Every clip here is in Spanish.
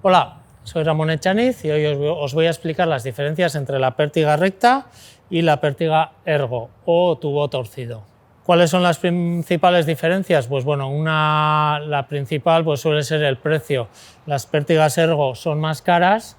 Hola, soy Ramón Echaniz y hoy os voy a explicar las diferencias entre la pértiga recta y la pértiga ergo o tubo torcido. ¿Cuáles son las principales diferencias? Pues bueno, la principal pues suele ser el precio. Las pértigas ergo son más caras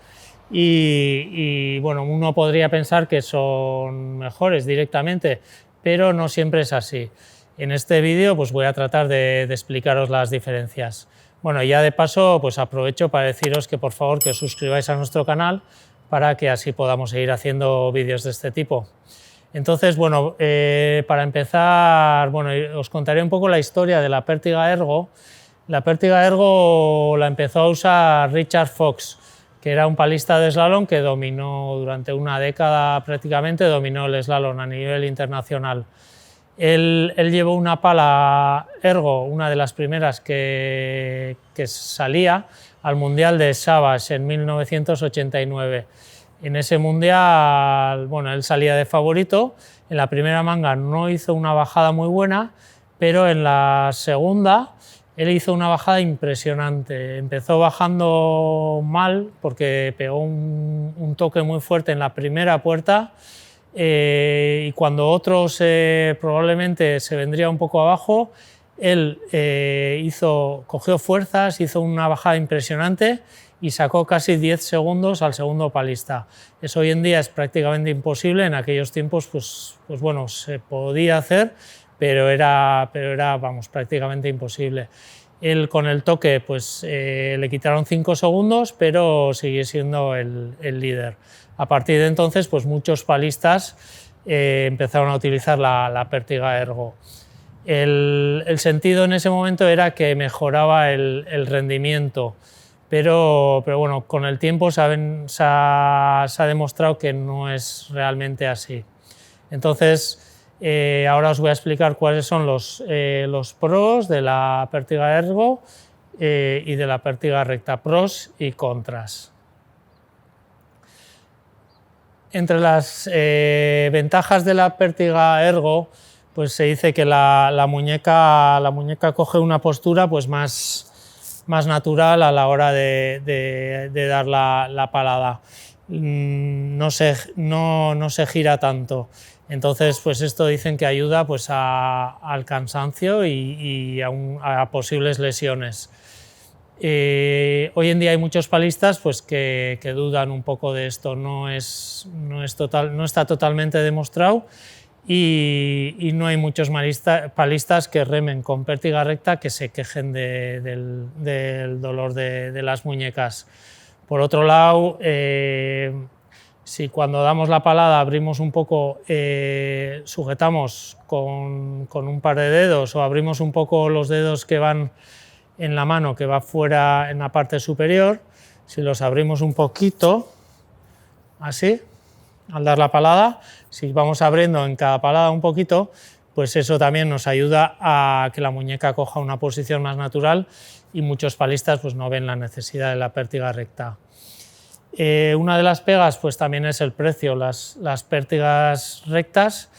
y bueno, uno podría pensar que son mejores directamente, pero no siempre es así. En este vídeo pues voy a tratar de explicaros las diferencias. Bueno, ya de paso pues aprovecho para deciros que por favor que os suscribáis a nuestro canal para que así podamos seguir haciendo vídeos de este tipo. Entonces, bueno, para empezar, bueno, os contaré un poco la historia de la pértiga ergo. La pértiga ergo la empezó a usar Richard Fox, que era un palista de slalom que dominó durante una década prácticamente, dominó el slalom a nivel internacional. Él llevó una pala ergo, una de las primeras que salía al Mundial de Savage en 1989. En ese mundial, bueno, él salía de favorito, en la primera manga no hizo una bajada muy buena, pero en la segunda él hizo una bajada impresionante. Empezó bajando mal porque pegó un toque muy fuerte en la primera puerta y cuando otros probablemente se vendría un poco abajo, él cogió fuerzas, hizo una bajada impresionante y sacó casi 10 segundos al segundo palista. Eso hoy en día es prácticamente imposible, en aquellos tiempos pues bueno, se podía hacer, pero era vamos, prácticamente imposible. Él con el toque pues, le quitaron 5 segundos, pero sigue siendo el líder. A partir de entonces pues, muchos palistas empezaron a utilizar la pértiga ergo. El sentido en ese momento era que mejoraba el rendimiento, pero bueno, con el tiempo se ha demostrado que no es realmente así. Entonces, ahora os voy a explicar cuáles son los pros de la pértiga ergo y de la pértiga recta, pros y contras. Entre las ventajas de la pértiga ergo, pues se dice que la muñeca coge una postura pues más natural a la hora de dar la palada. No se gira tanto. Entonces, pues esto dicen que ayuda pues, al cansancio y a posibles lesiones. Hoy en día hay muchos palistas pues, que dudan un poco de esto, no está totalmente demostrado y no hay muchos palistas que remen con pértiga recta que se quejen del dolor de las muñecas. Por otro lado, si cuando damos la palada abrimos un poco, sujetamos con un par de dedos o abrimos un poco los dedos que van en la mano, que va fuera en la parte superior, si los abrimos un poquito, así, al dar la palada, si vamos abriendo en cada palada un poquito, pues eso también nos ayuda a que la muñeca coja una posición más natural y muchos palistas pues, no ven la necesidad de la pértiga recta. Una de las pegas pues, también es el precio. Las pértigas rectas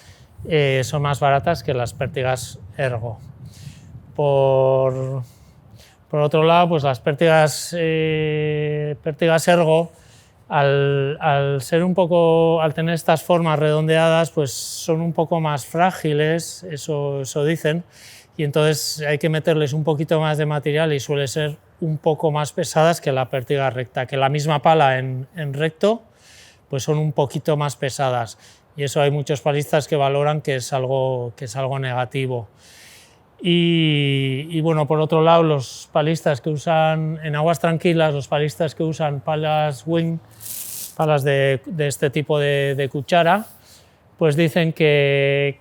son más baratas que las pértigas ergo. Por otro lado, pues las pértigas ergo, al tener estas formas redondeadas, pues son un poco más frágiles, eso dicen, y entonces hay que meterles un poquito más de material y suele ser un poco más pesadas que la pértiga recta, que la misma pala en recto, pues son un poquito más pesadas, y eso hay muchos palistas que valoran que es algo negativo. Y bueno, por otro lado, los palistas que usan en aguas tranquilas, los palistas que usan palas wing, palas de este tipo de cuchara, pues dicen que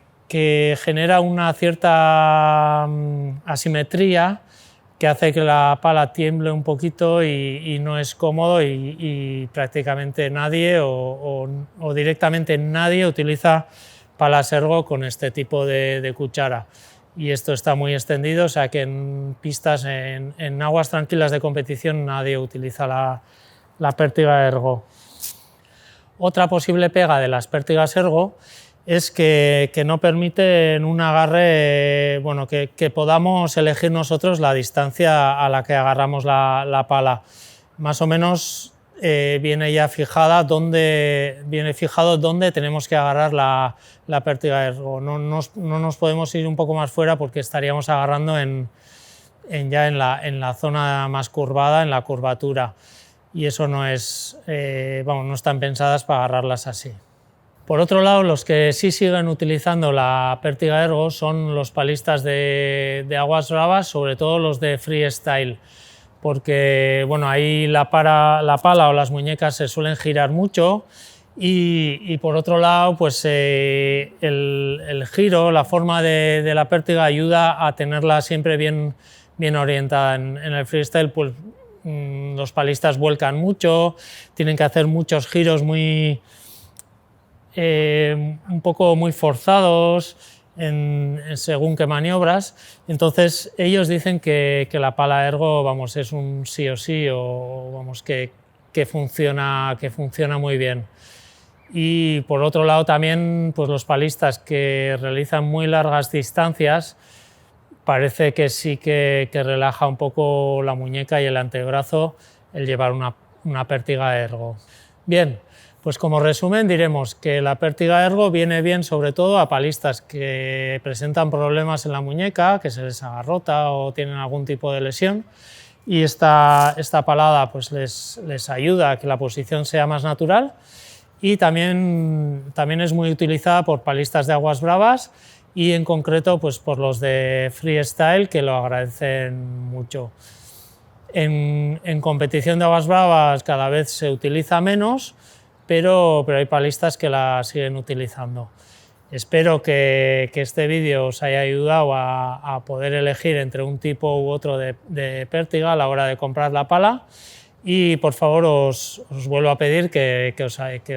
genera una cierta asimetría que hace que la pala tiemble un poquito y no es cómodo y prácticamente nadie o directamente nadie utiliza palas ergo con este tipo de cuchara. Y esto está muy extendido, o sea que en pistas, en aguas tranquilas de competición nadie utiliza la pértiga ergo. Otra posible pega de las pértigas ergo es que no permiten un agarre, bueno, que podamos elegir nosotros la distancia a la que agarramos la pala. más o menos viene ya fijado dónde tenemos que agarrar la pértiga ergo. No nos podemos ir un poco más fuera porque estaríamos agarrando ya en la zona más curvada, en la curvatura, y eso no están pensadas para agarrarlas así. Por otro lado, los que sí siguen utilizando la pértiga ergo son los palistas de aguas bravas, sobre todo los de freestyle, porque bueno, ahí la pala o las muñecas se suelen girar mucho y por otro lado, pues el giro, la forma de la pértiga ayuda a tenerla siempre bien orientada. En el freestyle, pues los palistas vuelcan mucho, tienen que hacer muchos giros un poco muy forzados según qué maniobras. Entonces ellos dicen que la pala ergo, vamos, es un sí o sí, o vamos, que funciona muy bien. Y por otro lado también, pues los palistas que realizan muy largas distancias, parece que sí que relaja un poco la muñeca y el antebrazo el llevar una pértiga ergo. Bien, pues como resumen diremos que la pértiga ergo viene bien sobre todo a palistas que presentan problemas en la muñeca, que se les agarrota o tienen algún tipo de lesión, y esta palada pues les ayuda a que la posición sea más natural, y también es muy utilizada por palistas de aguas bravas y en concreto pues por los de freestyle, que lo agradecen mucho. En competición de aguas bravas cada vez se utiliza menos, pero hay palistas que la siguen utilizando. Espero que este vídeo os haya ayudado a poder elegir entre un tipo u otro de pértiga a la hora de comprar la pala, y por favor os vuelvo a pedir que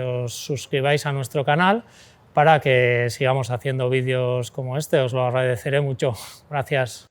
os suscribáis a nuestro canal para que sigamos haciendo vídeos como este. Os lo agradeceré mucho. Gracias.